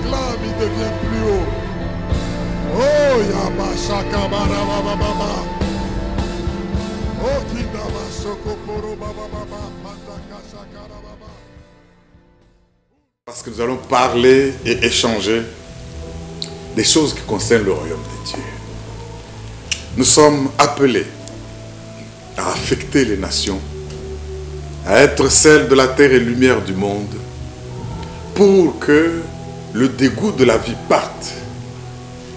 acclame, il devient plus haut. Oh, Yabashaka Barababa. Oh, Kindaba Sokoporo Baba. Parce que nous allons parler et échanger des choses qui concernent le royaume de Dieu. Nous sommes appelés à affecter les nations, à être celles de la terre et lumière du monde, pour que le dégoût de la vie parte,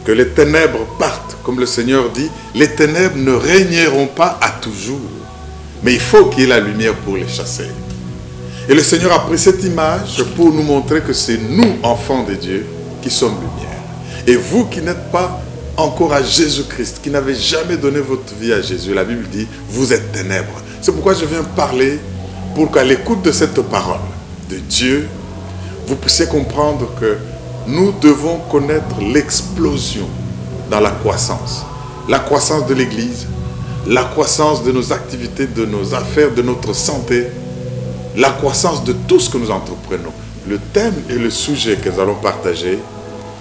que les ténèbres partent. Comme le Seigneur dit, les ténèbres ne régneront pas à toujours, mais il faut qu'il y ait la lumière pour les chasser. Et le Seigneur a pris cette image pour nous montrer que c'est nous, enfants de Dieu, qui sommes lumière. Et vous qui n'êtes pas encore à Jésus-Christ, qui n'avez jamais donné votre vie à Jésus, la Bible dit, vous êtes ténèbres. C'est pourquoi je viens parler, pour qu'à l'écoute de cette parole de Dieu, vous puissiez comprendre que nous devons connaître l'explosion dans la croissance. La croissance de l'Église, la croissance de nos activités, de nos affaires, de notre santé, la croissance de tout ce que nous entreprenons. Le thème et le sujet que nous allons partager,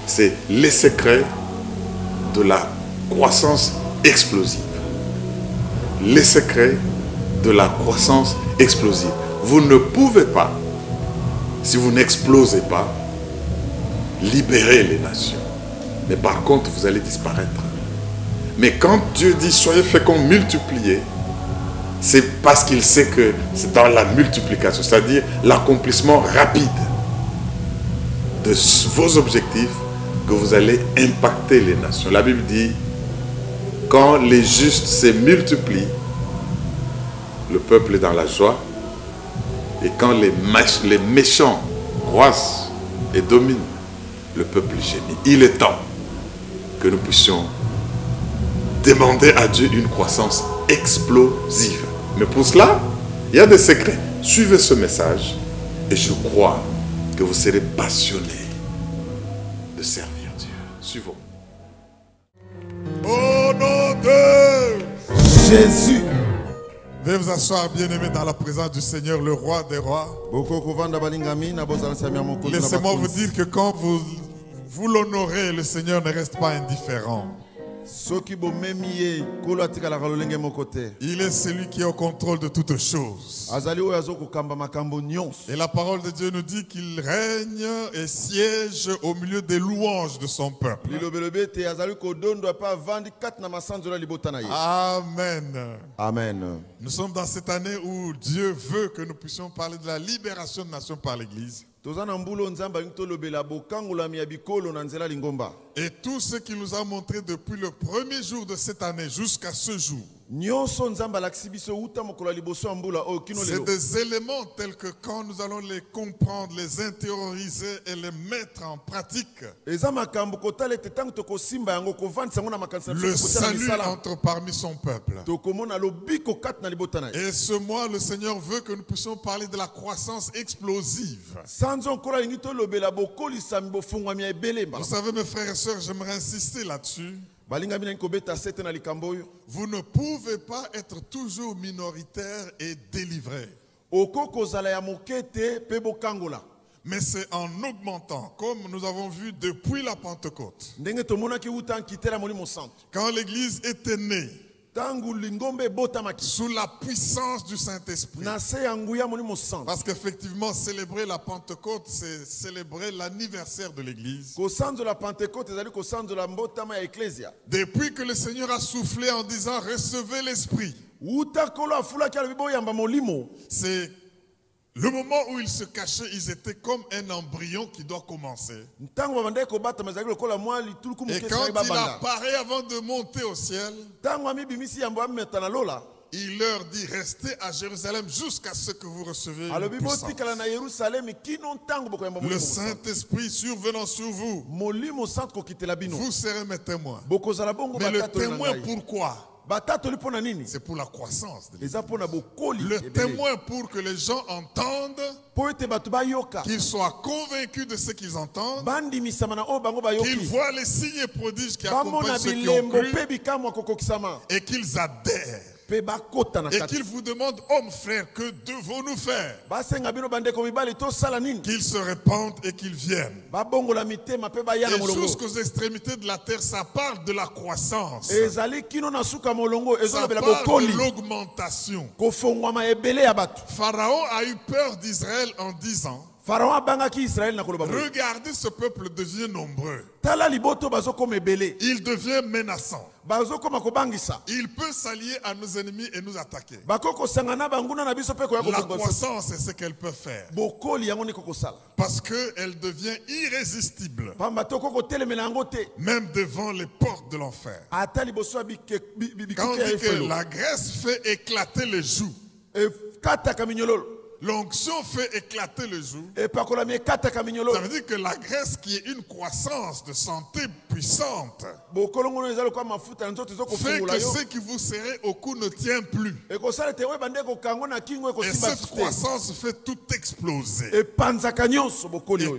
c'est les secrets de la croissance explosive. Les secrets de la croissance explosive. Vous ne pouvez pas, si vous n'explosez pas, libérer les nations. Mais par contre, vous allez disparaître. Mais quand Dieu dit soyez féconds, multipliez, c'est parce qu'il sait que c'est dans la multiplication, c'est-à-dire l'accomplissement rapide de vos objectifs que vous allez impacter les nations. La Bible dit, quand les justes se multiplient, le peuple est dans la joie. Et quand les méchants croissent et dominent, le peuple gémit. Il est temps que nous puissions demander à Dieu une croissance explosive. Mais pour cela, il y a des secrets. Suivez ce message et je crois que vous serez passionnés de servir Dieu. Suivons. Au nom de Jésus. Veuillez vous asseoir, bien-aimés, dans la présence du Seigneur, le roi des rois. Laissez-moi vous dire que quand vous l'honorez, le Seigneur ne reste pas indifférent. Il est celui qui est au contrôle de toutes choses. Et la parole de Dieu nous dit qu'il règne et siège au milieu des louanges de son peuple. Amen. Amen. Nous sommes dans cette année où Dieu veut que nous puissions parler de la libération de nations par l'Église. Et tout ce qu'il nous a montré depuis le premier jour de cette année jusqu'à ce jour, c'est des éléments tels que quand nous allons les comprendre, les intérioriser et les mettre en pratique, le salut entre parmi son peuple. Et ce mois, le Seigneur veut que nous puissions parler de la croissance explosive. Vous savez, mes frères et sœurs, j'aimerais insister là-dessus. Vous ne pouvez pas être toujours minoritaire et délivré. Mais c'est en augmentant, comme nous avons vu depuis la Pentecôte. Quand l'Église était née, sous la puissance du Saint-Esprit. Parce qu'effectivement, célébrer la Pentecôte, c'est célébrer l'anniversaire de l'Église. Depuis que le Seigneur a soufflé en disant recevez l'Esprit, c'est le moment où ils se cachaient, ils étaient comme un embryon qui doit commencer. Et quand il apparaît avant de monter au ciel, il leur dit restez à Jérusalem jusqu'à ce que vous recevez une puissance. Le Saint-Esprit survenant sur vous, vous serez mes témoins. Mais le témoin pourquoi? C'est pour la croissance. Le témoin pour que les gens entendent, qu'ils soient convaincus de ce qu'ils entendent, qu'ils voient les signes et prodiges qui accompagnent ceux qui ont cru et qu'ils adhèrent. Et qu'il vous demande, hommes frères, que devons-nous faire? Qu'ils se répandent et qu'ils viennent. Et jusqu'aux extrémités de la terre, ça parle de la croissance. Ça parle de l'augmentation. Pharaon a eu peur d'Israël en disant, regardez, ce peuple devient nombreux. Il devient menaçant. Il peut s'allier à nos ennemis et nous attaquer. La croissance, c'est ce qu'elle peut faire. Parce qu'elle devient irrésistible. Même devant les portes de l'enfer. Quand on dit que la graisse fait éclater les joues, l'onction fait éclater le joug. Ça veut dire que la graisse, qui est une croissance de santé puissante, fait que ce qui vous serrez au cou ne tient plus. Et cette croissance fait tout exploser. Et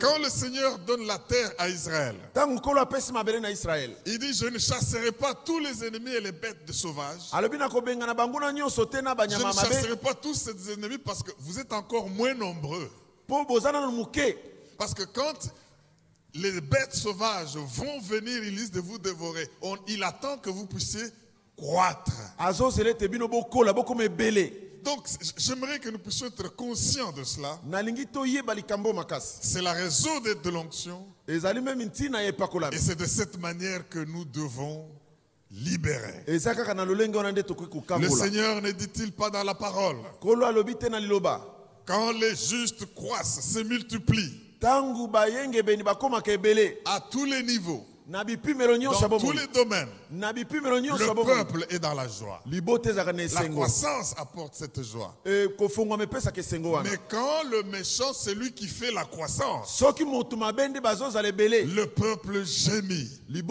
quand le Seigneur donne la terre à Israël, il dit, je ne chasserai pas tous les ennemis et les bêtes de sauvages. Je ne chasserai pas tous ces ennemis parce que vous êtes encore moins nombreux. Parce que quand les bêtes sauvages vont venir, ils risquent de vous dévorer. Il attend que vous puissiez croître. Donc j'aimerais que nous puissions être conscients de cela. C'est la raison d'être de l'onction. Et c'est de cette manière que nous devons libérer. Le Seigneur ne dit-il pas dans la parole, quand les justes croissent, se multiplient à tous les niveaux, dans tous les domaines, le peuple est dans la joie. La croissance apporte cette joie. Mais quand le méchant, c'est lui qui fait la croissance, le peuple gémit. Je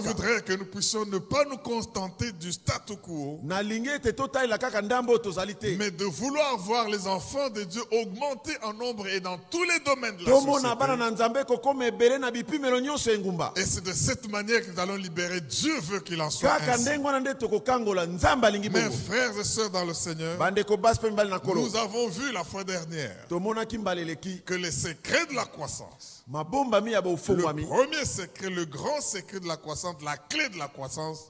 voudrais que nous puissions ne pas nous contenter du statu quo, mais de vouloir voir les enfants de Dieu augmenter en nombre et dans tous les domaines de la société. Et c'est de cette manière que nous allons libérer. Dieu veut qu'il en soit ainsi. Mes frères et sœurs dans le Seigneur, nous avons vu la fois dernière que les secrets de la croissance, le premier secret, le grand secret de la croissance, la clé de la croissance,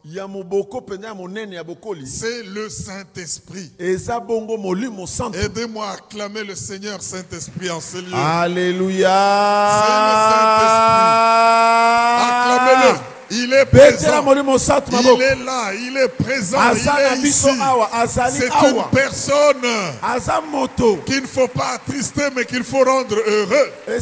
c'est le Saint-Esprit. Aidez-moi à acclamer le Seigneur Saint-Esprit en ce lieu. Alléluia. C'est le Saint-Esprit. Acclamez-le. Il est présent. Il est là, il est présent, il est ici. C'est une personne qu'il ne faut pas attrister, mais qu'il faut rendre heureux. Vous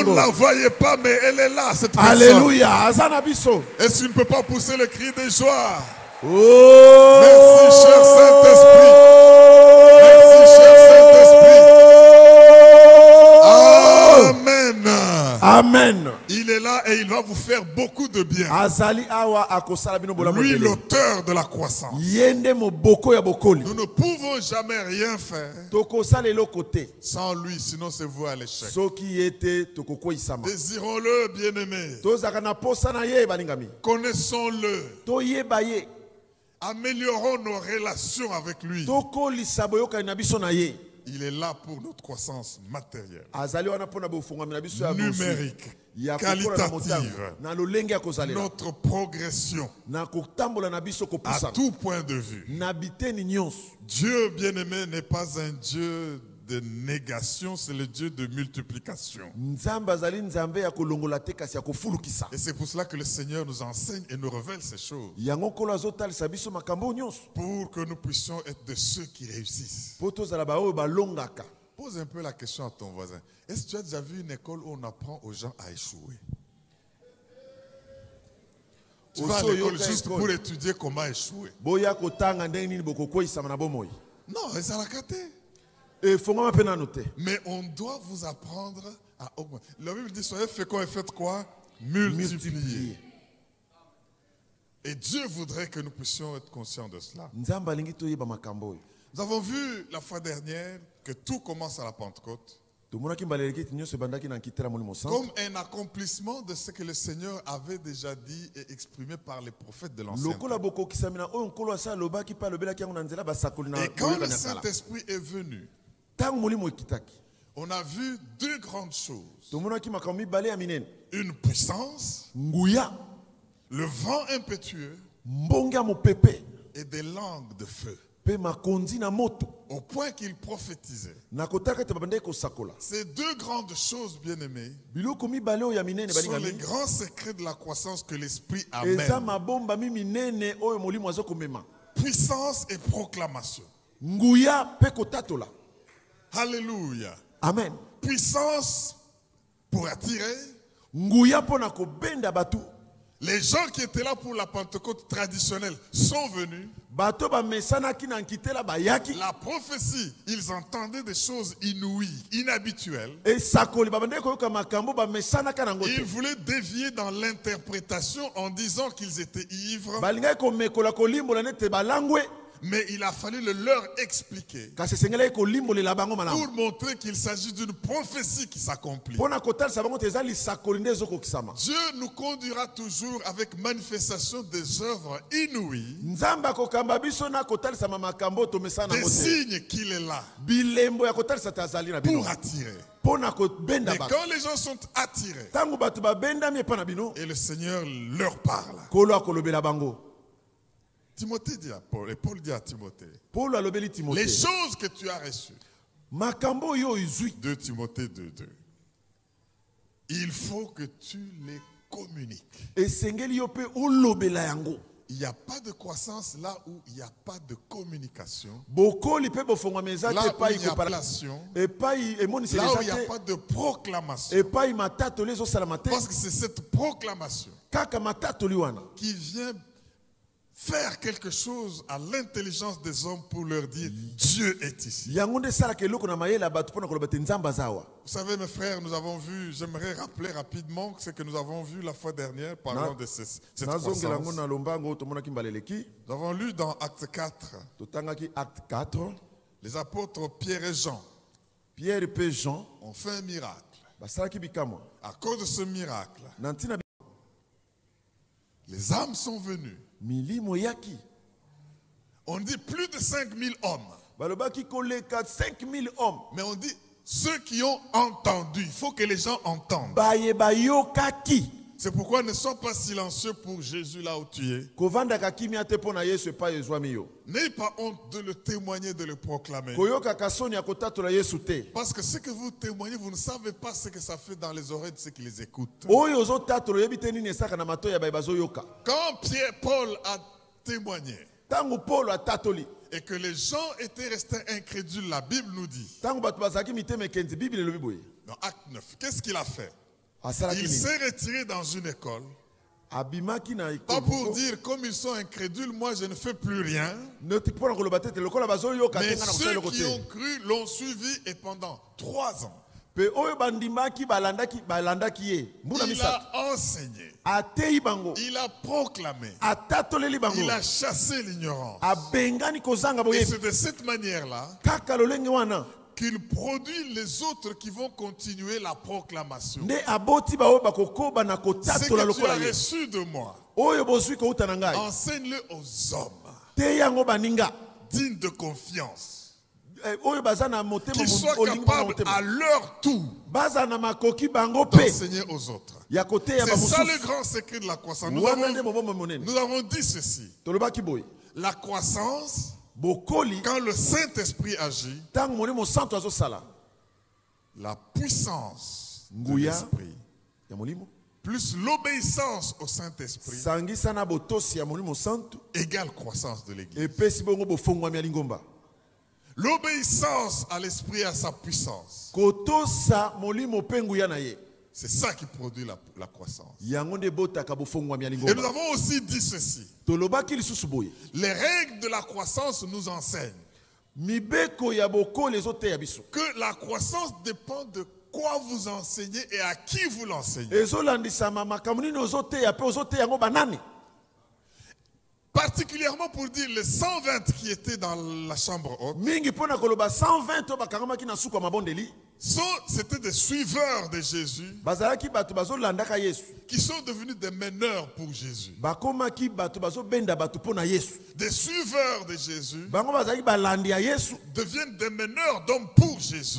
ne la voyez pas, mais elle est là, cette personne. Alléluia. Est-ce qu'il ne peut pas pousser le cri de joie? Merci, cher Saint-Esprit. Merci, cher Saint-Esprit. Amen. Amen. Il est là et il va vous faire beaucoup de bien. Lui, l'auteur de la croissance. Nous ne pouvons jamais rien faire sans lui, sinon c'est vous à l'échec. Désirons-le, bien-aimé. Connaissons-le. Améliorons nos relations avec lui. Il est là pour notre croissance matérielle, numérique, qualitative, notre progression à tout point de vue. Dieu bien-aimé n'est pas un Dieu de négation, c'est le Dieu de multiplication. Et c'est pour cela que le Seigneur nous enseigne et nous révèle ces choses, pour que nous puissions être de ceux qui réussissent. Pose un peu la question à ton voisin. Est-ce que tu as déjà vu une école où on apprend aux gens à échouer? Tu vas à l'école juste pour étudier comment échouer. Non, ils ont racaté. Mais on doit vous apprendre à augmenter. La Bible dit, soyez féconds et faites quoi? Multiplier. Et Dieu voudrait que nous puissions être conscients de cela. Nous avons vu la fois dernière que tout commence à la Pentecôte. Comme un accomplissement de ce que le Seigneur avait déjà dit et exprimé par les prophètes de l'Ancien Temps. Et quand le Saint-Esprit est venu, on a vu deux grandes choses. Une puissance, le vent impétueux et des langues de feu. Au point qu'il prophétisait. Ces deux grandes choses, bien-aimés, sont les grands secrets de la croissance que l'Esprit amène. Puissance et proclamation. Alléluia. Amen. Puissance pour attirer. Les gens qui étaient là pour la Pentecôte traditionnelle sont venus. La prophétie, ils entendaient des choses inouïes, inhabituelles. Ils voulaient dévier dans l'interprétation en disant qu'ils étaient ivres. Mais il a fallu le leur expliquer pour montrer qu'il s'agit d'une prophétie qui s'accomplit. Dieu nous conduira toujours avec manifestation des œuvres inouïes, des signes qu'il est là pour attirer. Mais quand les gens sont attirés et le Seigneur leur parle, Timothée dit à Paul, et Paul dit à Timothée, les choses que tu as reçues, 2 Timothée 2:2, il faut que tu les communiques. Il n'y a pas de croissance là où il n'y a pas de communication. Là où il n'y a pas de relation. Là où il n'y a pas de proclamation. Parce que c'est cette proclamation qui vient faire quelque chose à l'intelligence des hommes pour leur dire Dieu est ici. Vous savez mes frères, nous avons vu, j'aimerais rappeler rapidement ce que nous avons vu la fois dernière parlant de cette croissance. Nous avons lu dans Acte 4. Les apôtres Pierre et Jean ont fait un miracle. À cause de ce miracle, les âmes sont venues. On dit plus de 5000 hommes. Mais on dit ceux qui ont entendu. Il faut que les gens entendent. C'est pourquoi ne sois pas silencieux pour Jésus là où tu es. N'ayez pas honte de le témoigner, de le proclamer. Parce que ce que vous témoignez, vous ne savez pas ce que ça fait dans les oreilles de ceux qui les écoutent. Quand Paul a témoigné et que les gens étaient restés incrédules, la Bible nous dit dans Acte 9, qu'est-ce qu'il a fait? Il s'est retiré dans une école. Pas pour dire comme ils sont incrédules, moi je ne fais plus rien. Mais ceux qui ont cru l'ont suivi et pendant 3 ans. Il a enseigné. Il a proclamé. Il a chassé l'ignorance. Et c'est de cette manière-là qu'il produit les autres qui vont continuer la proclamation. Ce que tu as reçu de moi, enseigne-le aux hommes dignes de confiance, qui soient capables à leur tour d'enseigner aux autres. C'est ça le grand secret de la croissance. Nous avons dit ceci. La croissance, quand le Saint-Esprit agit, la puissance de l'Esprit plus l'obéissance au Saint-Esprit égale croissance de l'Église. L'obéissance à l'Esprit et à sa puissance, c'est ça qui produit la croissance. Et nous avons aussi dit ceci. Les règles de la croissance nous enseignent que la croissance dépend de quoi vous enseignez et à qui vous l'enseignez. Particulièrement pour dire les 120 qui étaient dans la chambre haute. C'était des suiveurs de Jésus qui sont devenus des meneurs pour Jésus. Des suiveurs de Jésus deviennent des meneurs d'hommes pour Jésus.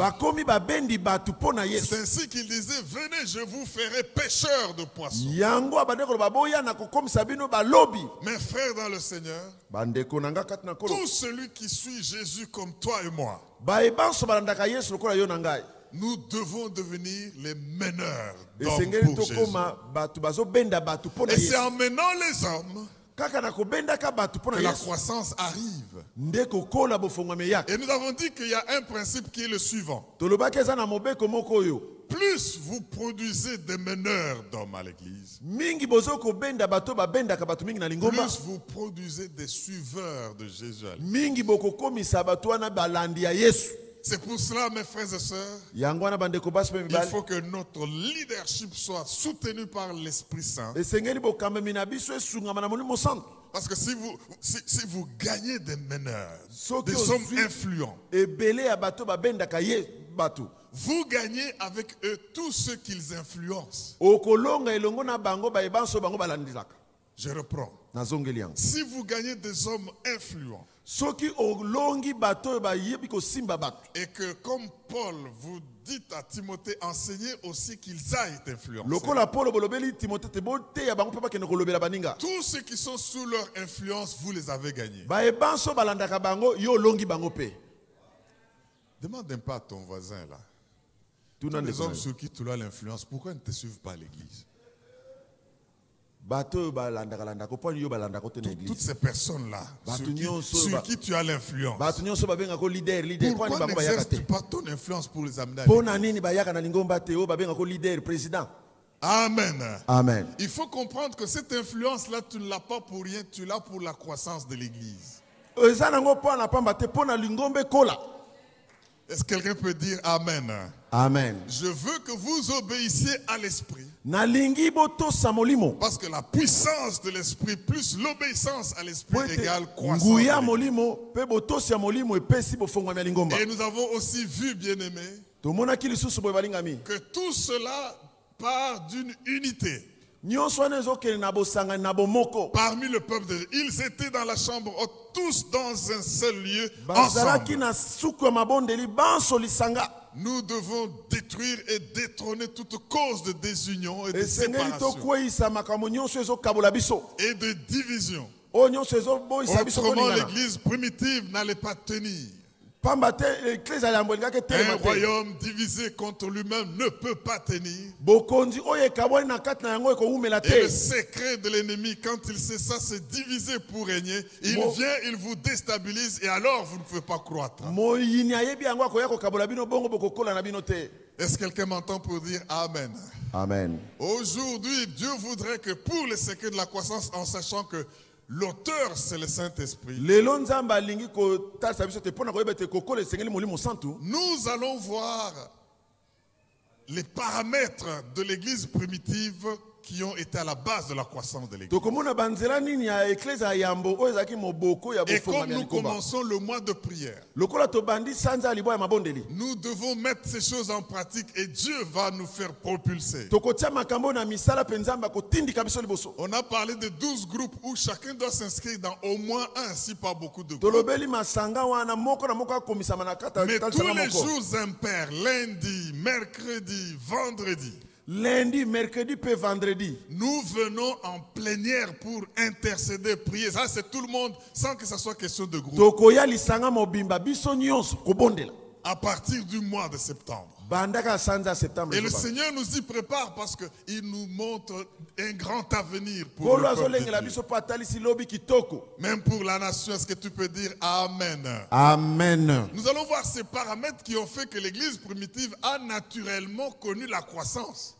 C'est ainsi qu'il disait, venez, je vous ferai pêcheurs de poissons. Mes frères dans le Seigneur, tout celui qui suit Jésus comme toi et moi, nous devons devenir les meneurs d'hommes pour Jésus. Et c'est en menant les hommes que la croissance arrive. Et nous avons dit qu'il y a un principe qui est le suivant. Plus vous produisez des meneurs d'hommes à l'église, plus vous produisez des suiveurs de Jésus à l'église. C'est pour cela, mes frères et sœurs, il faut que notre leadership soit soutenu par l'Esprit Saint. Parce que si vous gagnez des meneurs, des hommes influents, vous gagnez avec eux tout ce qu'ils influencent. Je reprends. Si vous gagnez des hommes influents, et que comme Paul vous dit à Timothée, enseignez aussi qu'ils aillent influencer. Tous ceux qui sont sous leur influence, vous les avez gagnés. Demande un peu à ton voisin là. Tous les hommes sur qui tu as l'influence, pourquoi ils ne te suivent pas à l'église? Toutes ces personnes-là, sur qui tu as l'influence, pourquoi n'exerces-tu pas ton influence pour les amener à l'église? Amen. Amen. Il faut comprendre que cette influence-là, tu ne l'as pas pour rien, tu l'as pour la croissance de l'église. Est-ce que quelqu'un peut dire Amen? Amen. Je veux que vous obéissiez à l'esprit. Parce que la puissance de l'esprit plus l'obéissance à l'esprit égale croissance. Et nous avons aussi vu, bien-aimés, que tout cela part d'une unité. Parmi le peuple de Dieu, ils étaient dans la chambre haute, tous dans un seul lieu, ensemble. Nous devons détruire et détrôner toute cause de désunion et de séparation et de division. Autrement, l'église primitive n'allait pas tenir. Un royaume divisé contre lui-même ne peut pas tenir. Et le secret de l'ennemi, quand il sait ça, c'est diviser pour régner. Il vient, il vous déstabilise et alors vous ne pouvez pas croître. Est-ce que quelqu'un m'entend pour dire Amen? Amen. Aujourd'hui, Dieu voudrait que pour le secret de la croissance, en sachant que l'auteur, c'est le Saint-Esprit, nous allons voir les paramètres de l'église primitive qui ont été à la base de la croissance de l'église. Et comme nous commençons le mois de prière, nous devons mettre ces choses en pratique et Dieu va nous faire propulser. On a parlé de 12 groupes où chacun doit s'inscrire dans au moins un, si pas beaucoup de groupes. Mais tous les jours impairs, lundi, mercredi, vendredi, lundi, mercredi, puis vendredi, nous venons en plénière pour intercéder, prier. Ça, c'est tout le monde, sans que ce soit question de groupe. À partir du mois de septembre. Et le Seigneur nous y prépare parce qu'il nous montre un grand avenir pour le peuple de Dieu. Même pour la nation, est-ce que tu peux dire Amen? Amen. Nous allons voir ces paramètres qui ont fait que l'église primitive a naturellement connu la croissance.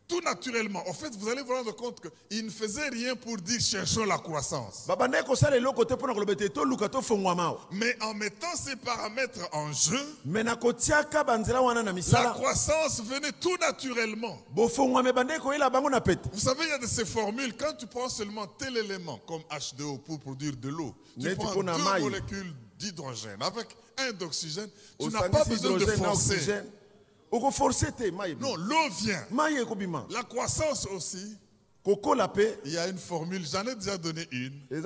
Tout naturellement. En fait, vous allez vous rendre compte qu'il ne faisait rien pour dire cherchons la croissance. Mais en mettant ces paramètres en jeu, la croissance venait tout naturellement. Vous savez, il y a de ces formules. Quand tu prends seulement tel élément, comme H2O pour produire de l'eau, tu prends deux molécules d'hydrogène, avec un d'oxygène, tu n'as pas besoin de forcer. Non, l'eau vient. La croissance aussi. Il y a une formule, j'en ai déjà donné une. Mais il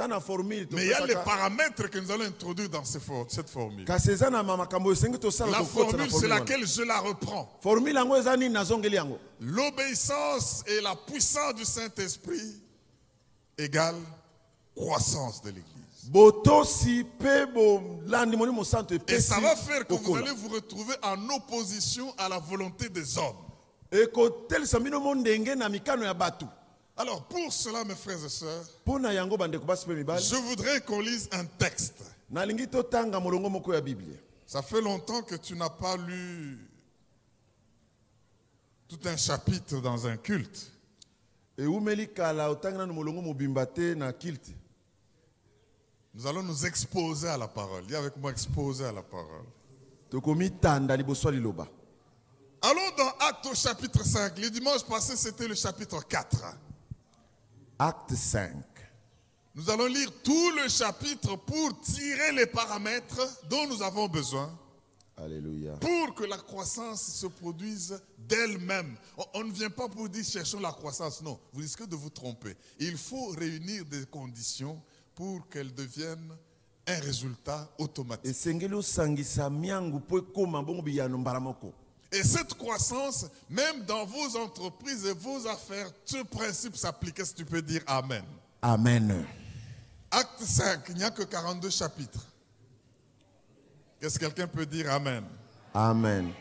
y a les paramètres que nous allons introduire dans cette formule. La formule, c'est laquelle je la reprends. L'obéissance et la puissance du Saint-Esprit égale croissance de l'Église. Et ça va faire que vous allez vous retrouver en opposition à la volonté des hommes. Alors pour cela, mes frères et sœurs, je voudrais qu'on lise un texte. Ça fait longtemps que tu n'as pas lu tout un chapitre dans un culte. Nous allons nous exposer à la parole. Dis avec moi, exposer à la parole. Allons dans Actes au chapitre 5. Le dimanche passé, c'était le chapitre 4. Acte 5. Nous allons lire tout le chapitre pour tirer les paramètres dont nous avons besoin. Alléluia. Pour que la croissance se produise d'elle-même. On ne vient pas pour dire cherchons la croissance. Non, vous risquez de vous tromper. Il faut réunir des conditions pour qu'elle devienne un résultat automatique. Et cette croissance, même dans vos entreprises et vos affaires, ce principe s'applique. Est-ce que tu peux dire Amen? Amen. Acte 5, il n'y a que 42 chapitres. Qu'est-ce que quelqu'un peut dire Amen? Amen.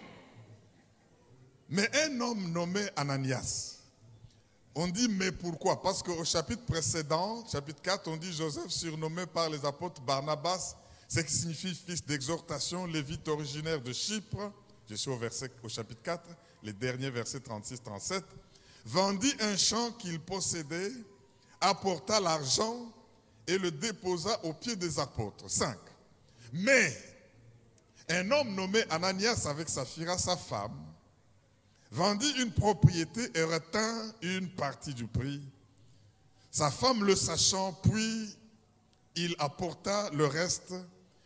Mais un homme nommé Ananias, on dit mais pourquoi? Parce qu'au chapitre précédent, chapitre 4, on dit Joseph surnommé par les apôtres Barnabas, ce qui signifie fils d'exhortation, lévite originaire de Chypre. Je suis au chapitre 4, les derniers versets 36-37. Vendit un champ qu'il possédait, apporta l'argent et le déposa aux pieds des apôtres. 5. Mais un homme nommé Ananias avec Saphira, sa femme, vendit une propriété et retint une partie du prix. Sa femme le sachant, puis il apporta le reste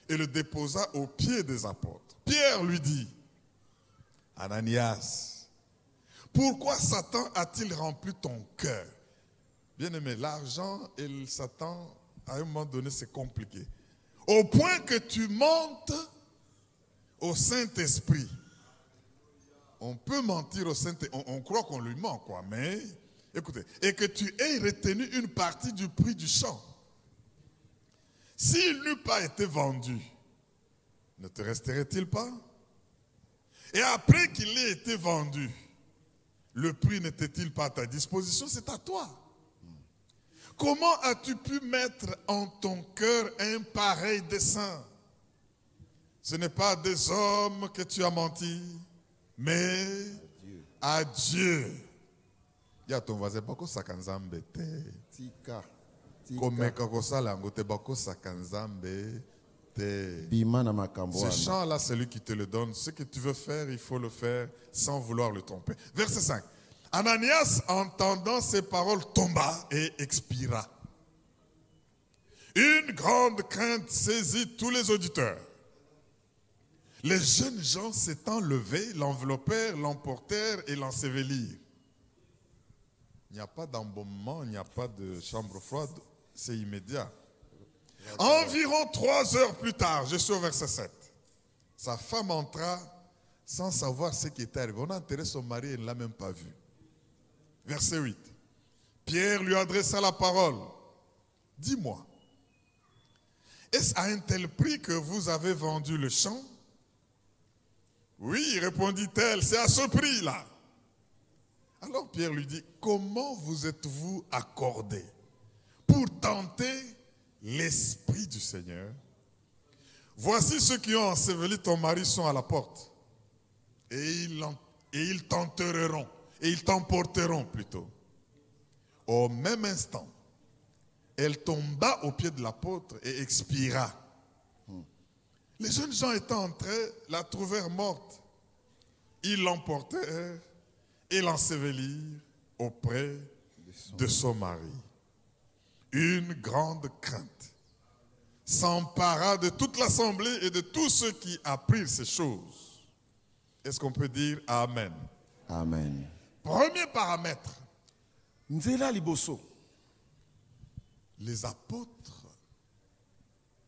et le déposa aux pieds des apôtres. Pierre lui dit, Ananias, pourquoi Satan a-t-il rempli ton cœur? Bien-aimé, l'argent et Satan, à un moment donné, c'est compliqué. Au point que tu montes au Saint-Esprit. On peut mentir au Saint-Esprit, on croit qu'on lui ment, quoi, mais écoutez, et que tu aies retenu une partie du prix du champ. S'il n'eût pas été vendu, ne te resterait-il pas? Et après qu'il ait été vendu, le prix n'était-il pas à ta disposition? C'est à toi. Comment as-tu pu mettre en ton cœur un pareil dessein? Ce n'est pas des hommes que tu as menti, mais à Dieu. Il y a ton voisin, bako sakanzambe te. Tika. Komeka kosala ngote bako sakanzambe. Ce chant-là, c'est lui qui te le donne. Ce que tu veux faire, il faut le faire sans vouloir le tromper. Verset 5. Ananias, entendant ces paroles, tomba et expira. Une grande crainte saisit tous les auditeurs. Les jeunes gens s'étant levés, l'enveloppèrent, l'emportèrent et l'ensevelirent. Il n'y a pas d'embaumement, il n'y a pas de chambre froide, c'est immédiat. Environ 3 heures plus tard, je suis au verset 7. Sa femme entra sans savoir ce qui était arrivé. On a enterré son mari et elle ne l'a même pas vu. Verset 8. Pierre lui adressa la parole. Dis-moi, est-ce à un tel prix que vous avez vendu le champ? Oui, répondit-elle, c'est à ce prix-là. Alors Pierre lui dit, comment vous êtes-vous accordé pour tenter l'Esprit du Seigneur? Voici ceux qui ont enseveli ton mari sont à la porte. Et ils t'enterreront. Et ils t'emporteront plutôt. Au même instant, elle tomba aux pieds de l'apôtre et expira. Les jeunes gens étant entrés, la trouvèrent morte. Ils l'emportèrent et l'ensevelirent auprès de son mari. Une grande crainte s'empara de toute l'assemblée et de tous ceux qui apprirent ces choses. Est-ce qu'on peut dire Amen? Amen. Premier paramètre. Les apôtres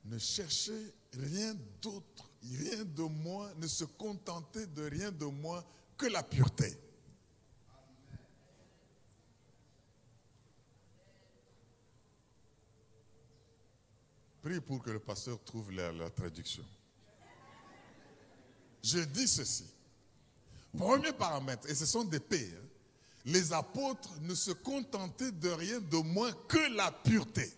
ne cherchaient rien d'autre, rien de moins, ne se contentaient de rien de moins que la pureté. Prie pour que le pasteur trouve la traduction. Je dis ceci. Premier paramètre, et ce sont des P. Les apôtres ne se contentaient de rien de moins que la pureté.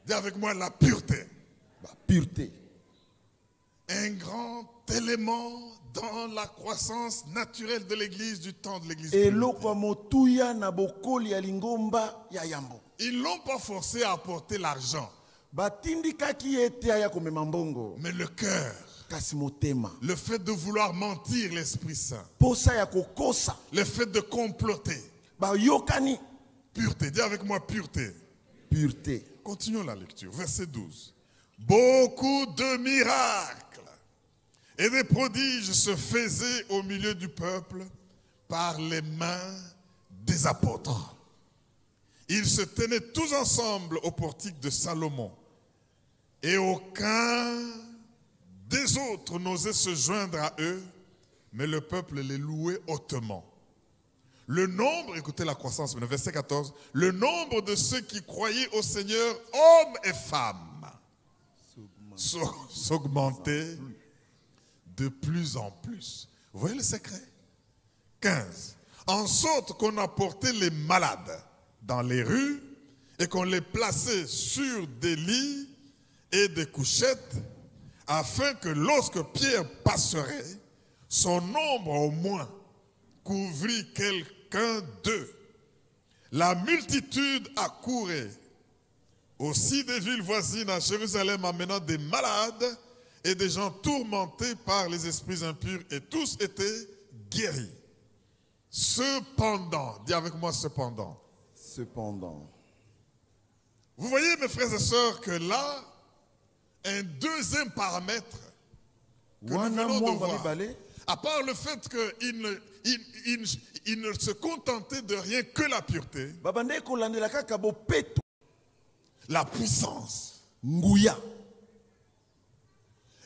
Dis avec moi la pureté. Pureté. Un grand élément dans la croissance naturelle de l'église du temps de l'église. Ils ne l'ont pas forcé à apporter l'argent. Mais le cœur, le fait de vouloir mentir l'Esprit Saint, le fait de comploter. Pureté, dis avec moi pureté. Pureté. Continuons la lecture, verset 12. Beaucoup de miracles et des prodiges se faisaient au milieu du peuple par les mains des apôtres. Ils se tenaient tous ensemble au portique de Salomon. Et aucun des autres n'osait se joindre à eux, mais le peuple les louait hautement. Le nombre, écoutez la croissance, verset 14, le nombre de ceux qui croyaient au Seigneur, hommes et femmes, s'augmentait de plus en plus. Vous voyez le secret? 15. En sorte qu'on apportait les malades dans les rues et qu'on les plaçait sur des lits et des couchettes, afin que lorsque Pierre passerait, son ombre au moins couvrit quelqu'un d'eux. La multitude accourait aussi des villes voisines à Jérusalem, amenant des malades et des gens tourmentés par les esprits impurs, et tous étaient guéris. Cependant, dis avec moi cependant. Cependant. Vous voyez, mes frères et sœurs, que là, un deuxième paramètre que nous venons de voir, à part le fait qu'il ne se contentait de rien que la pureté, la puissance.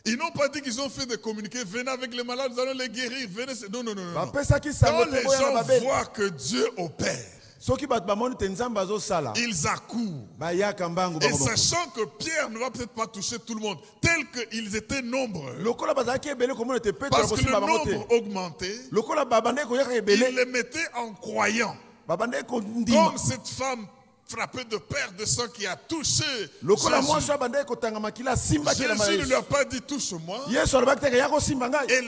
Ils n'ont pas dit qu'ils ont fait des communiqués, venez avec les malades, nous allons les guérir, venez. Non, non, non, non. Quand les gens voient que Dieu opère, ils accourent. Et sachant que Pierre ne va peut-être pas toucher tout le monde, tel qu'ils étaient nombreux, parce que le nombre augmentait, ils les mettaient en croyant. Comme cette femme frappée de perte de sang qui a touché Jésus. Jésus ne lui a pas dit touche-moi. Elle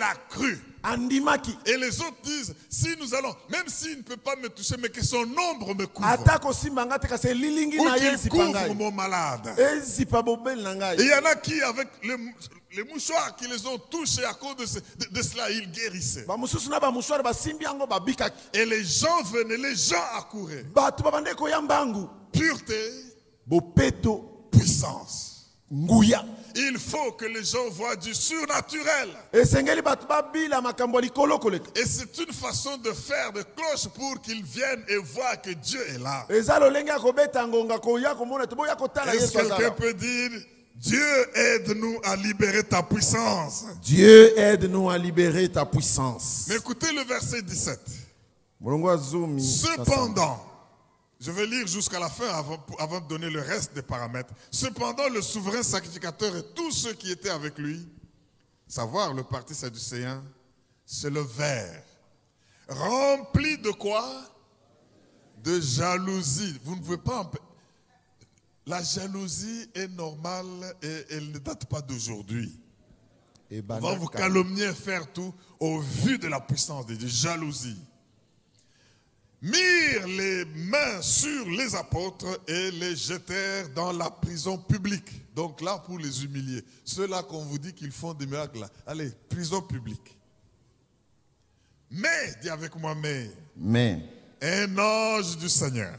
a cru. Et les autres disent, si nous allons, même s'il ne peut pas me toucher, mais que son ombre me couvre, ou qu'il couvre mon malade. Et il y en a qui, avec les mouchoirs qui les ont touchés, à cause de cela, ils guérissaient. Et les gens venaient, les gens accouraient. Pureté, puissance. Il faut que les gens voient du surnaturel. Et c'est une façon de faire de cloche pour qu'ils viennent et voient que Dieu est là. Est-ce que quelqu'un peut dire, Dieu aide-nous à libérer ta puissance? Dieu aide-nous à libérer ta puissance. Mais écoutez le verset 17. Cependant, je vais lire jusqu'à la fin avant de donner le reste des paramètres. Cependant, le souverain sacrificateur et tous ceux qui étaient avec lui, savoir le parti sadducéen, se levèrent. Remplis de quoi? De jalousie. Vous ne pouvez pas... La jalousie est normale et elle ne date pas d'aujourd'hui. On va vous calomnier, faire tout au vu de la puissance de Dieu. Jalousie. Mirent les mains sur les apôtres et les jetèrent dans la prison publique. Donc là, pour les humilier. Ceux-là qu'on vous dit qu'ils font des miracles, là. Allez, prison publique. Mais, dis avec moi, mais. un ange du Seigneur,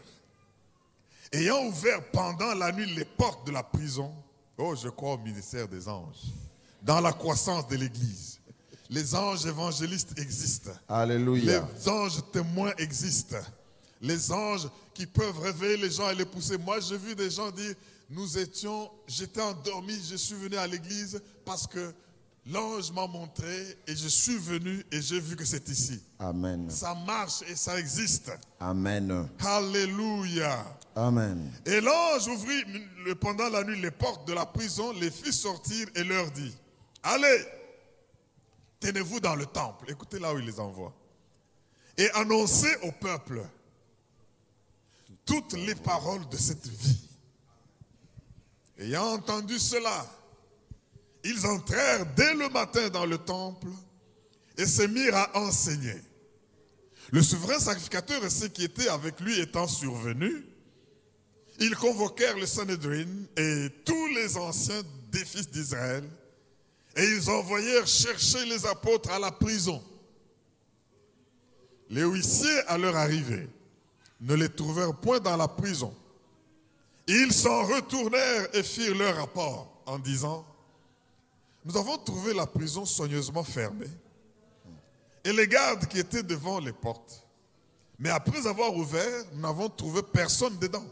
ayant ouvert pendant la nuit les portes de la prison, oh, je crois au ministère des anges, dans la croissance de l'Église. Les anges évangélistes existent. Alléluia. Les anges témoins existent. Les anges qui peuvent réveiller les gens et les pousser. Moi, j'ai vu des gens dire, j'étais endormi, je suis venu à l'église parce que l'ange m'a montré et je suis venu et j'ai vu que c'est ici. Amen. Ça marche et ça existe. Amen. Alléluia. Amen. Et l'ange ouvrit pendant la nuit les portes de la prison, les fit sortir et leur dit, allez, tenez-vous dans le temple. Écoutez là où il les envoie. Et annoncez au peuple toutes les paroles de cette vie. Ayant entendu cela, ils entrèrent dès le matin dans le temple et se mirent à enseigner. Le souverain sacrificateur et ceux qui étaient avec lui étant survenus, ils convoquèrent le Sanhédrin et tous les anciens des fils d'Israël et ils envoyèrent chercher les apôtres à la prison. Les huissiers, à leur arrivée, ne les trouvèrent point dans la prison. Ils s'en retournèrent et firent leur rapport en disant, nous avons trouvé la prison soigneusement fermée et les gardes qui étaient devant les portes. Mais après avoir ouvert, nous n'avons trouvé personne dedans.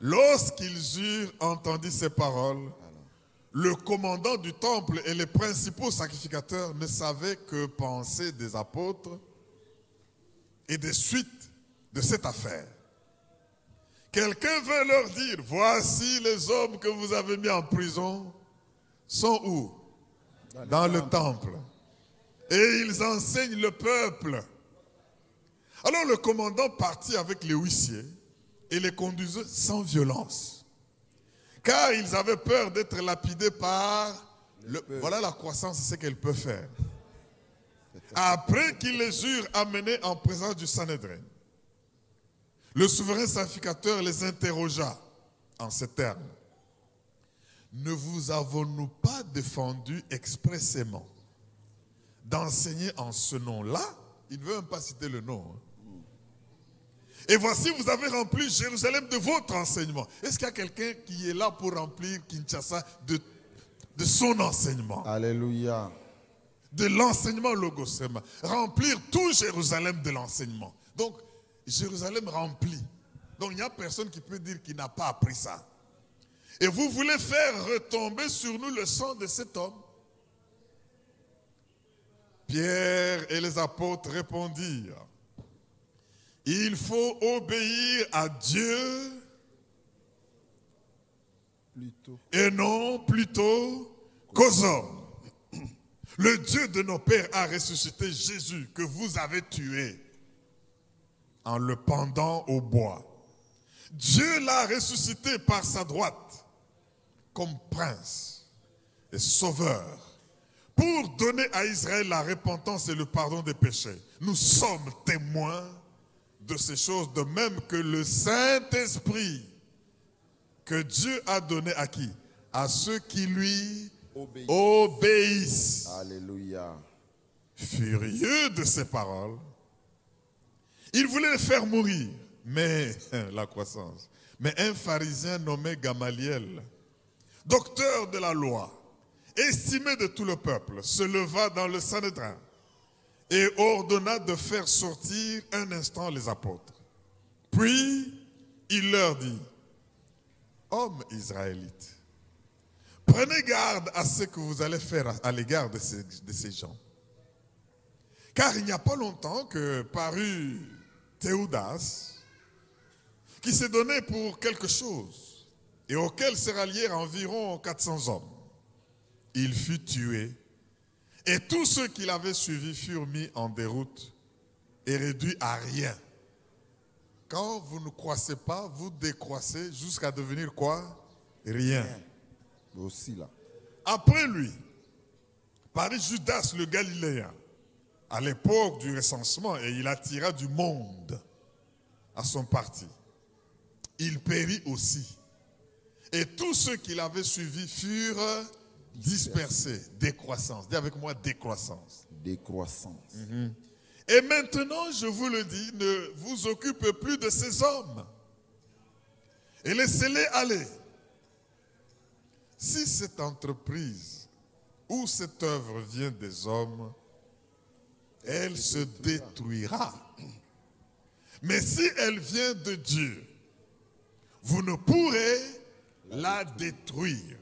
Lorsqu'ils eurent entendu ces paroles, le commandant du temple et les principaux sacrificateurs ne savaient que penser des apôtres et des suites de cette affaire. Quelqu'un veut leur dire, voici les hommes que vous avez mis en prison, sont où? Dans le temple. Et ils enseignent le peuple. Alors le commandant partit avec les huissiers et les conduisait sans violence. Car ils avaient peur d'être lapidés par... Voilà la croissance, c'est ce qu'elle peut faire. Après qu'ils les eurent amenés en présence du Sanhédrin, le souverain sacrificateur les interrogea en ces termes. Ne vous avons-nous pas défendu expressément d'enseigner en ce nom-là? Il ne veut même pas citer le nom. Et voici, vous avez rempli Jérusalem de votre enseignement. Est-ce qu'il y a quelqu'un qui est là pour remplir Kinshasa de son enseignement? Alléluia. De l'enseignement logosema. Remplir tout Jérusalem de l'enseignement. Donc, Jérusalem rempli. Donc, il n'y a personne qui peut dire qu'il n'a pas appris ça. Et vous voulez faire retomber sur nous le sang de cet homme? Pierre et les apôtres répondirent, il faut obéir à Dieu et non plutôt qu'aux hommes. Le Dieu de nos pères a ressuscité Jésus que vous avez tué en le pendant au bois. Dieu l'a ressuscité par sa droite comme prince et sauveur pour donner à Israël la repentance et le pardon des péchés. Nous sommes témoins de ces choses, de même que le Saint-Esprit que Dieu a donné à qui? À ceux qui lui obéissent. Alléluia. Furieux de ces paroles, il voulait les faire mourir, mais la croissance. Mais un pharisien nommé Gamaliel, docteur de la loi, estimé de tout le peuple, se leva dans le Sanhédrin et ordonna de faire sortir un instant les apôtres. Puis il leur dit, hommes israélites, prenez garde à ce que vous allez faire à l'égard de ces gens. Car il n'y a pas longtemps que parut Théodas, qui s'est donné pour quelque chose, et auquel se rallièrent environ 400 hommes. Il fut tué, et tous ceux qui l'avaient suivi furent mis en déroute et réduits à rien. Quand vous ne croissez pas, vous décroissez jusqu'à devenir quoi? Rien. Aussi là. Après lui, parut Judas le Galiléen, à l'époque du recensement, et il attira du monde à son parti. Il périt aussi. Et tous ceux qui l'avaient suivi furent dispersés. Décroissance. Dis avec moi, décroissance. Décroissance. Et maintenant, je vous le dis, ne vous occupez plus de ces hommes. Et laissez-les aller. Si cette entreprise ou cette œuvre vient des hommes, elle se détruira. Mais si elle vient de Dieu, vous ne pourrez la détruire.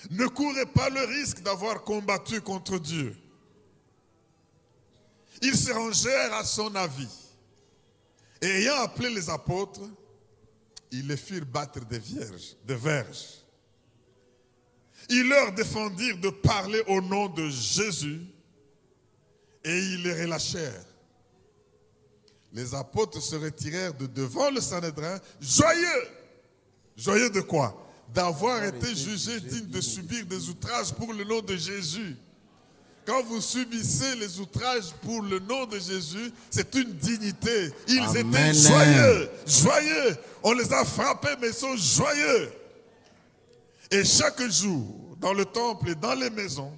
Ne courez pas le risque d'avoir combattu contre Dieu. Ils se rangèrent à son avis. Et ayant appelé les apôtres, ils les firent battre des verges. Ils leur défendirent de parler au nom de Jésus et ils les relâchèrent. Les apôtres se retirèrent de devant le Sanhédrin, joyeux. Joyeux de quoi? D'avoir été jugés dignes de subir des outrages pour le nom de Jésus. Quand vous subissez les outrages pour le nom de Jésus, c'est une dignité. Ils étaient joyeux, joyeux. On les a frappés, mais ils sont joyeux. Et chaque jour, dans le temple et dans les maisons,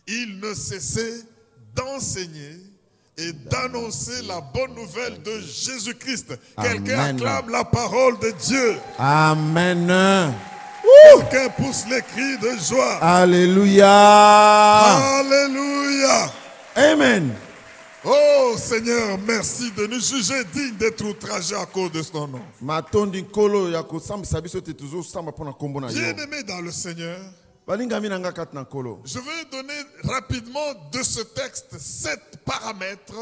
ils ne cessaient d'enseigner et d'annoncer la bonne nouvelle de Jésus-Christ. Quelqu'un acclame la parole de Dieu. Amen. Quelqu'un pousse les cris de joie. Alléluia. Alléluia. Amen. Oh Seigneur, merci de nous juger dignes d'être outragés à cause de son nom. Bien-aimés dans le Seigneur, je vais donner rapidement de ce texte 7 paramètres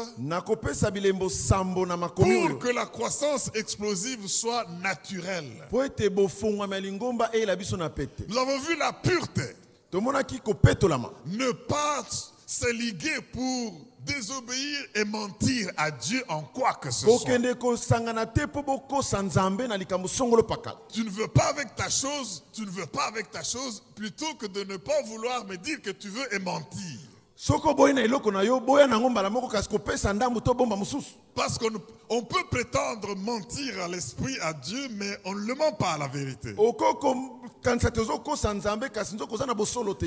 pour que la croissance explosive soit naturelle. Nous avons vu la pureté. Ne pas se liguer pour désobéir et mentir à Dieu en quoi que ce soit. Tu ne veux pas avec ta chose, plutôt que de ne pas vouloir me dire que tu veux et mentir. Parce qu'on peut prétendre mentir à l'esprit, à Dieu, mais on ne le ment pas à la vérité.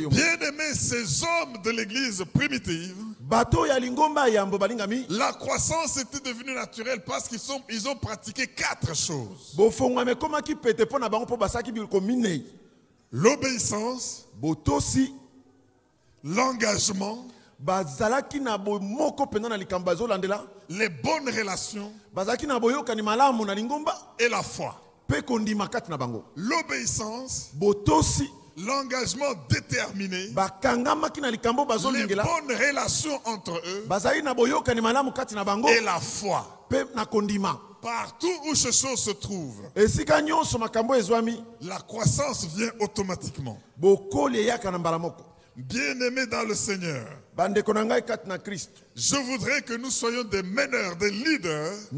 Bien-aimés, ces hommes de l'église primitive, la croissance était devenue naturelle parce qu'ils ont pratiqué 4 choses. L'obéissance, l'engagement, les bonnes relations et la foi. L'obéissance, l'engagement déterminé, les bonnes relations entre eux et la foi. Partout où ces choses se trouvent, la croissance vient automatiquement. Bien-aimés dans le Seigneur, je voudrais que nous soyons des meneurs, des leaders, de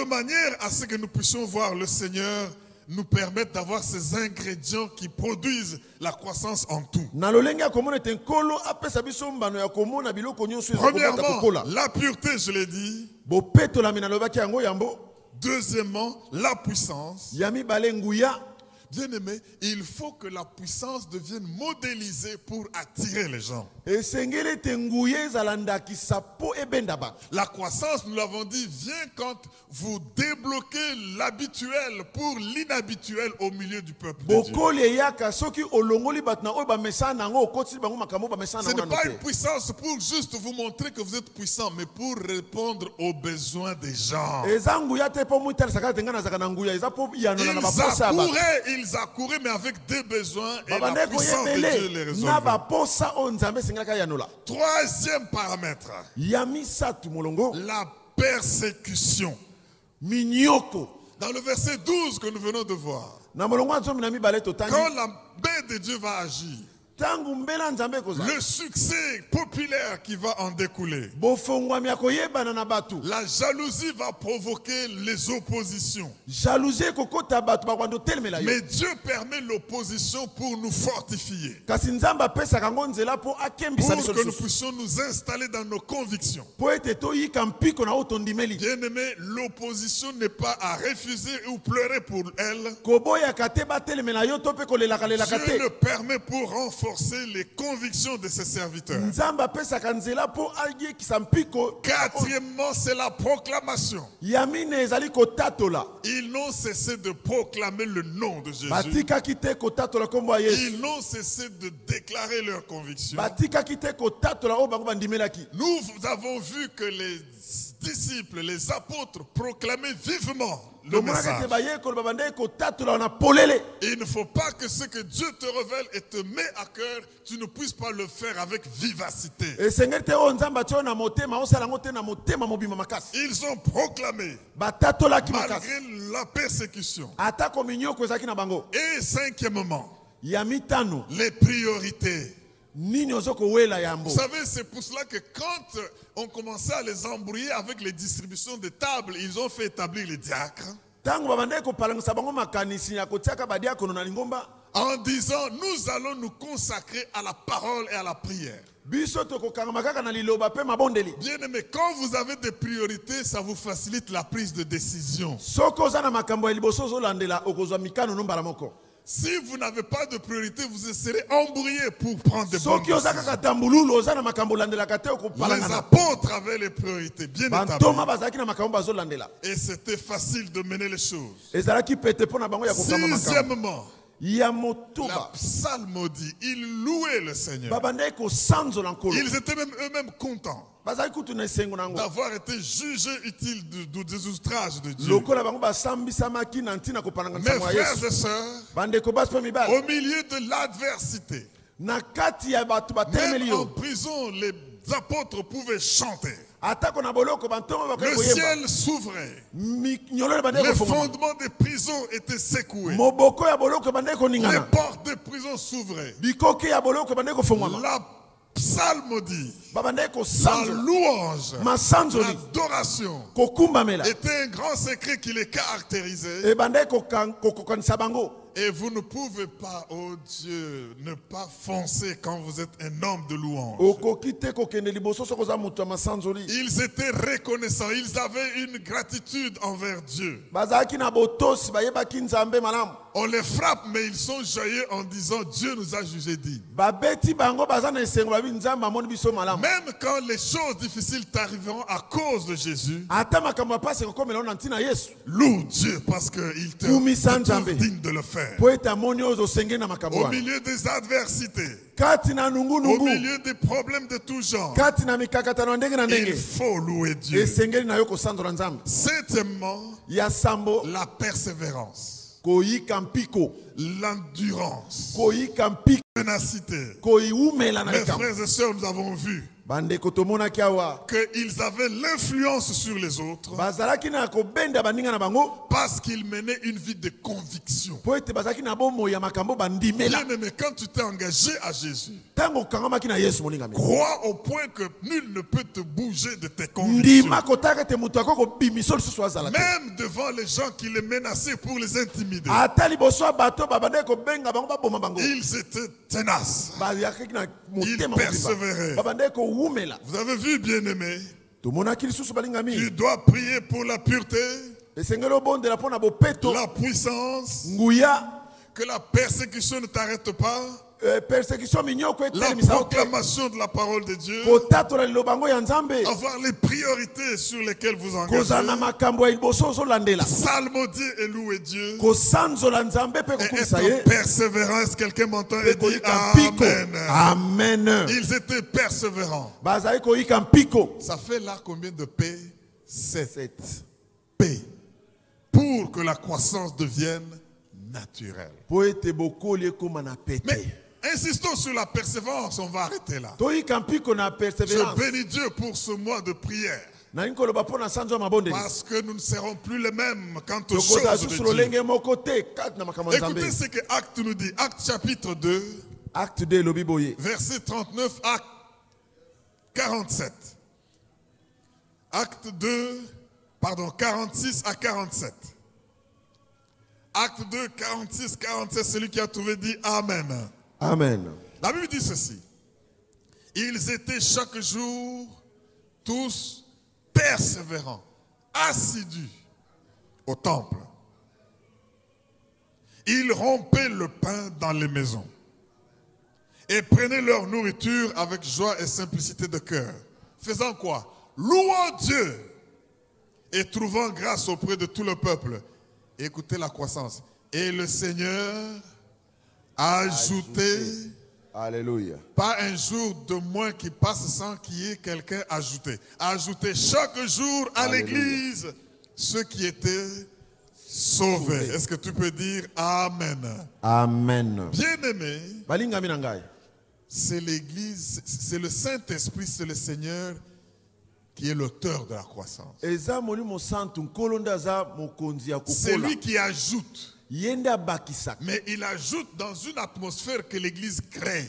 manière à ce que nous puissions voir le Seigneur nous permettre d'avoir ces ingrédients qui produisent la croissance en tout. Premièrement, la pureté, je l'ai dit. Deuxièmement, la puissance. Bien-aimé, il faut que la puissance devienne modélisée pour attirer les gens. La croissance, nous l'avons dit, vient quand vous débloquez l'habituel pour l'inhabituel au milieu du peuple de Dieu. Ce n'est pas une puissance pour juste vous montrer que vous êtes puissant, mais pour répondre aux besoins des gens. Ils accouraient, mais avec des besoins, et la puissance de Dieu les résolvait. Troisième paramètre, la persécution. Dans le verset 12 que nous venons de voir, quand la main de Dieu va agir, le succès populaire qui va en découler, la jalousie va provoquer les oppositions. Mais Dieu permet l'opposition pour nous fortifier, pour que nous puissions nous installer dans nos convictions. Bien-aimé, l'opposition n'est pas à refuser ou pleurer pour elle. Dieu le permet pour renforcer renforcer les convictions de ses serviteurs. Quatrièmement, c'est la proclamation. Ils n'ont cessé de proclamer le nom de Jésus. Ils n'ont cessé de déclarer leurs convictions. Nous avons vu que les disciples, les apôtres proclamaient vivement le message. Il ne faut pas que ce que Dieu te révèle et te met à cœur, tu ne puisses pas le faire avec vivacité. Ils ont proclamé malgré la persécution. Et cinquièmement, les priorités. Vous savez, c'est pour cela que quand on commençait à les embrouiller avec les distributions de tables, ils ont fait établir les diacres. En disant, nous allons nous consacrer à la parole et à la prière. Bien aimé, quand vous avez des priorités, ça vous facilite la prise de décision. Si vous n'avez pas de priorité, vous serez embrouillé pour prendre des bonnes décisions. Les apôtres avaient les priorités bien établies. Et c'était facile de mener les choses. Sixièmement, la psalmodie, ils louaient le Seigneur. Ils étaient même eux-mêmes contents d'avoir été jugés utiles des outrages de Dieu. Mes frères et sœurs, au milieu de l'adversité, même en prison, les apôtres pouvaient chanter. Le ciel s'ouvrait. Les fondements des prisons étaient secoués. Les portes des prisons s'ouvraient. La psalmodie, la louange, l'adoration était un grand secret qui les caractérisait. Et vous ne pouvez pas, oh Dieu, ne pas foncer quand vous êtes un homme de louange. Ils étaient reconnaissants, ils avaient une gratitude envers Dieu. On les frappe, mais ils sont joyeux en disant Dieu nous a jugés dignes. Même quand les choses difficiles t'arriveront à cause de Jésus, loue Dieu parce qu'il te trouve digne de le faire. Au milieu des adversités, au milieu des problèmes de tout genre, il faut louer Dieu. Septièmement, la persévérance, l'endurance, la ténacité. Mes frères et sœurs, nous avons vu qu'ils avaient l'influence sur les autres parce qu'ils menaient une vie de conviction. Bien aimé, quand tu t'es engagé à Jésus, crois au point que nul ne peut te bouger de tes convictions. Même devant les gens qui les menaçaient pour les intimider, ils étaient tenaces. Ils persévéraient. Vous avez vu, bien-aimé, tu dois prier pour la pureté, la puissance, que la persécution ne t'arrête pas, la proclamation de la parole de Dieu, avoir les priorités sur lesquelles vous engagez, psalmodier et louer Dieu, et être persévérant. Est-ce que quelqu'un m'entend et dit Amen? Amen. Ils étaient persévérants. Ça fait là combien de paix? 7. Paix. Pour que la croissance devienne naturelle. Mais insistons sur la persévérance, on va arrêter là. Je bénis Dieu pour ce mois de prière. Parce que nous ne serons plus les mêmes quant aux choses de Dieu. Écoutez ce que Acte nous dit. Acte chapitre 2, verset 39 à 47. Acte 2, 46 à 47. Acte 2, 46, 47, celui qui a trouvé dit Amen. Amen. La Bible dit ceci. Ils étaient chaque jour tous persévérants, assidus au temple. Ils rompaient le pain dans les maisons Et prenaient leur nourriture avec joie et simplicité de cœur. Faisant quoi? Louant Dieu et trouvant grâce auprès de tout le peuple. Écoutez la croissance. Et le Seigneur a ajouté. Alléluia. Pas un jour de moins qui passe sans qu'il y ait quelqu'un ajouté. Ajouter chaque jour à l'église ceux qui étaient sauvés. Est-ce que tu peux dire Amen? Amen. Bien-aimé, c'est l'église, c'est le Saint-Esprit, c'est le Seigneur qui est l'auteur de la croissance. C'est lui qui ajoute. Mais il ajoute dans une atmosphère que l'église crée.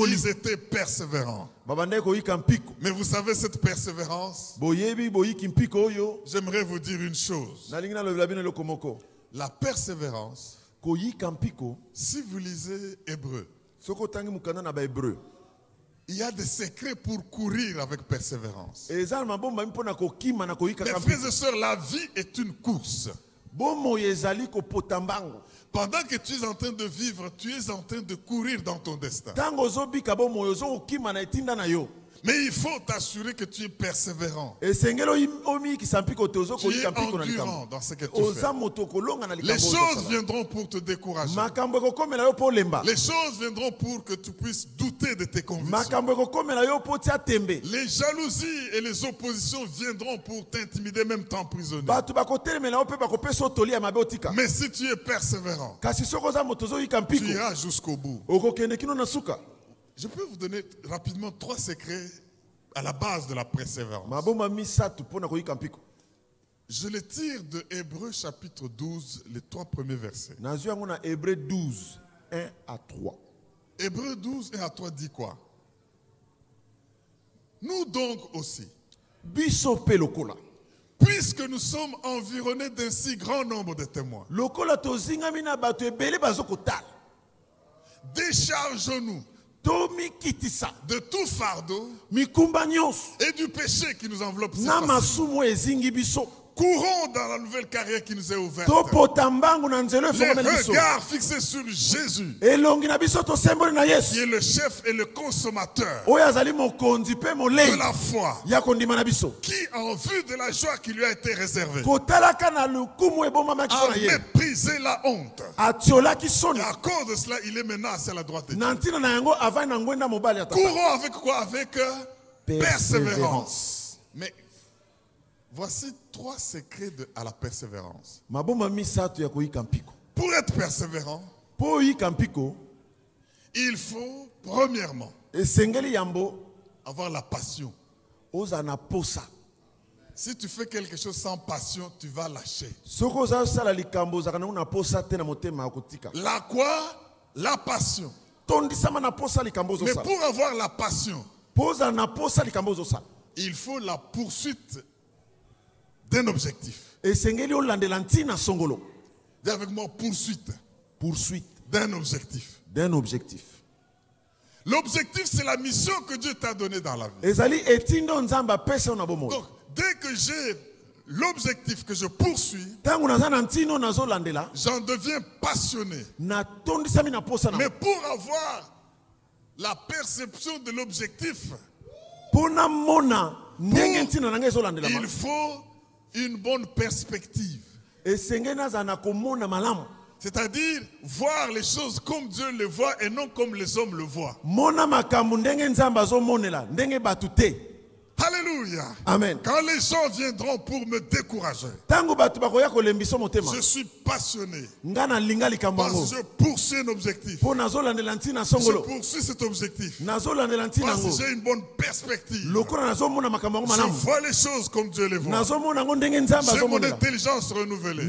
Ils étaient persévérants. Mais vous savez cette persévérance, j'aimerais vous dire une chose. La persévérance, si vous lisez Hébreu, il y a des secrets pour courir avec persévérance. Mes frères et sœurs, la vie est une course. Pendant que tu es en train de vivre, tu es en train de courir dans ton destin. Mais il faut t'assurer que tu es persévérant. Tu es endurant dans ce que tu fais. Les choses viendront pour te décourager. Les choses viendront pour que tu puisses douter de tes convictions. Les jalousies et les oppositions viendront pour t'intimider, même t'emprisonner. Mais si tu es persévérant, tu iras jusqu'au bout. Je peux vous donner rapidement 3 secrets à la base de la persévérance. Je les tire de Hébreu chapitre 12, les 3 premiers versets. Hébreu 12, 1 à 3. Hébreu 12, 1 à 3 dit quoi? Nous donc aussi, puisque nous sommes environnés d'un si grand nombre de témoins, déchargeons-nous de tout fardeau et du péché qui nous enveloppe si facilement. Courons dans la nouvelle carrière qui nous est ouverte. Les regards fixés sur Jésus, qui est le chef et le consommateur de la foi, qui en vue de la joie qui lui a été réservée a méprisé la honte. Et à cause de cela, il est maintenant assis à la droite de Dieu. Courons avec quoi? Avec persévérance. Mais voici 3 secrets à la persévérance. Pour être persévérant, il faut premièrement avoir la passion. Si tu fais quelque chose sans passion, tu vas lâcher. La quoi? La passion. Mais pour avoir la passion, il faut la poursuite d'un objectif. Dis avec moi, poursuite. Poursuite d'un objectif. L'objectif, c'est la mission que Dieu t'a donnée dans la vie. Donc, dès que j'ai l'objectif que je poursuis, j'en deviens passionné. Mais pour avoir la perception de l'objectif, il faut une bonne perspective. C'est-à-dire voir les choses comme Dieu les voit et non comme les hommes le voient. Alléluia. Amen. Quand les gens viendront pour me décourager, je suis passionné. Parce que je poursuis un objectif. Je poursuis cet objectif. Parce que j'ai une bonne perspective. Je vois les choses comme Dieu les voit. J'ai mon intelligence renouvelée.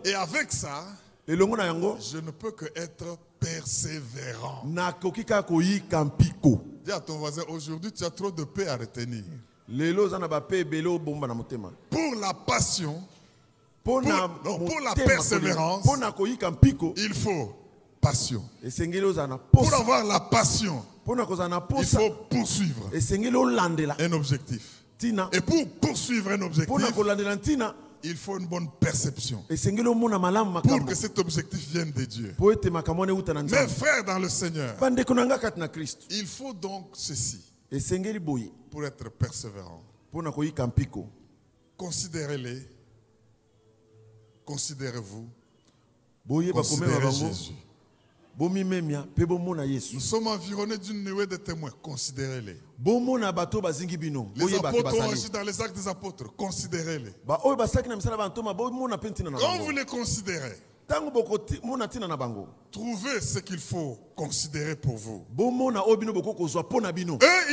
Et avec ça, je ne peux que être persévérant. Dis à ton voisin, aujourd'hui tu as trop de paix à retenir. Pour la passion, pour la persévérance, il faut passion. Pour avoir la passion, il faut poursuivre un objectif. Et pour poursuivre un objectif, il faut une bonne perception pour que cet objectif vienne de Dieu. Mes frères dans le Seigneur, il faut donc ceci pour être persévérant. Considérez-les, considérez-vous, considérez Jésus. Nous sommes environnés d'une nuée de témoins. Considérez-les. Les apôtres ont agi dans les actes des apôtres. Considérez-les. Quand vous les considérez, trouvez ce qu'il faut considérer pour vous. Eux,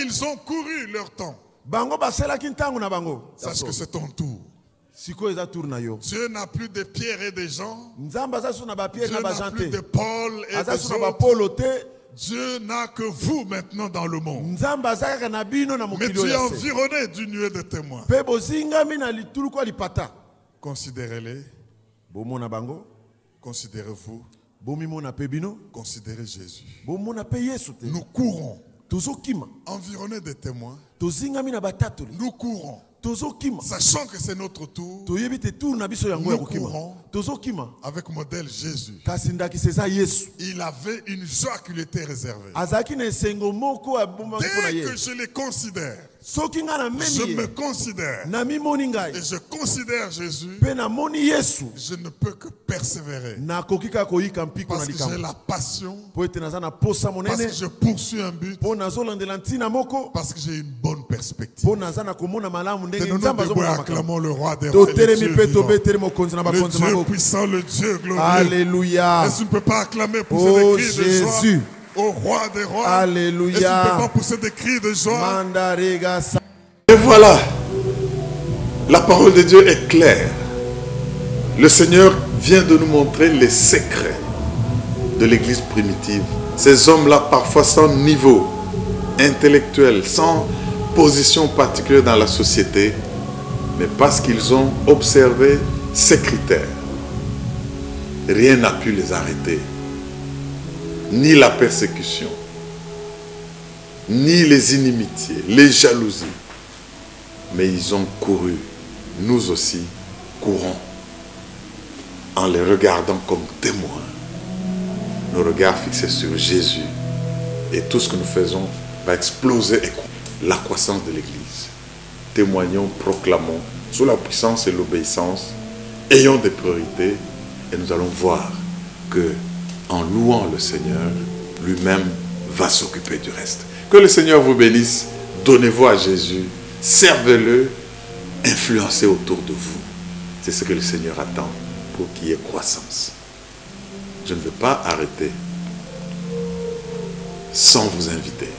ils ont couru leur temps. Sache que c'est ton tour. Dieu n'a plus de Pierre et de Jean. Dieu n'a plus de Paul et des autres. Dieu n'a que vous maintenant dans le monde. Mais tu es environné d'une nuée de témoins. Considérez-les. Considérez-vous. Considérez Jésus. Nous courons. Environnés de témoins. Nous courons. Sachant que c'est notre tour, nous courons avec modèle Jésus. Il avait une joie qui lui était réservée. Dès que je les considère, je me considère et je considère Jésus, je ne peux que persévérer parce que j'ai la passion, parce que je poursuis un but, parce que j'ai une bonne perspective. Tenons-nous debout et acclamons le roi des rois et le Dieu vivant, le Dieu puissant, le Dieu glorieux. Alléluia. Est-ce que tu ne peux pas acclamer, pousser des cris de joie au roi des rois? Alléluia. Est-ce que tu ne peux pas pousser des cris de joie? Et voilà, la parole de Dieu est claire. Le Seigneur vient de nous montrer les secrets de l'église primitive. Ces hommes-là, parfois sans niveau intellectuel, sans position particulière dans la société, mais parce qu'ils ont observé ces critères, rien n'a pu les arrêter. Ni la persécution, ni les inimitiés, les jalousies. Mais ils ont couru. Nous aussi courons. En les regardant comme témoins. Nos regards fixés sur Jésus. Et tout ce que nous faisons va exploser et la croissance de l'Église. Témoignons, proclamons, sous la puissance et l'obéissance. Ayons des priorités. Et nous allons voir que en louant le Seigneur, lui-même va s'occuper du reste. Que le Seigneur vous bénisse. Donnez-vous à Jésus. Servez-le. Influencez autour de vous. C'est ce que le Seigneur attend pour qu'il y ait croissance. Je ne veux pas arrêter sans vous inviter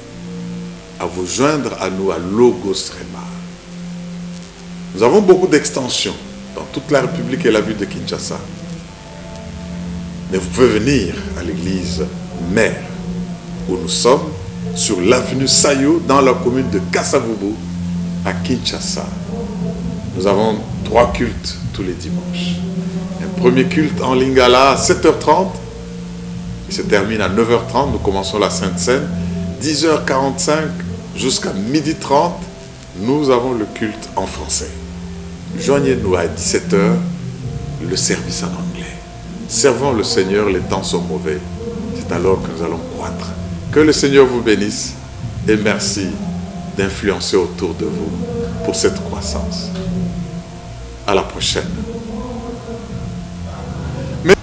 à vous joindre à nous à Logos Rema. Nous avons beaucoup d'extensions dans toute la République et la ville de Kinshasa. Mais vous pouvez venir à l'église mère où nous sommes, sur l'avenue Sayo, dans la commune de Kasavubu, à Kinshasa. Nous avons 3 cultes tous les dimanches. Un premier culte en Lingala à 7h30. Il se termine à 9h30. Nous commençons la Sainte Seine. 10h45 jusqu'à 12h30. Nous avons le culte en français. Joignez-nous à 17h. Le service en anglais. Servons le Seigneur, les temps sont mauvais. C'est alors que nous allons croître. Que le Seigneur vous bénisse et merci d'influencer autour de vous pour cette croissance. À la prochaine. Mais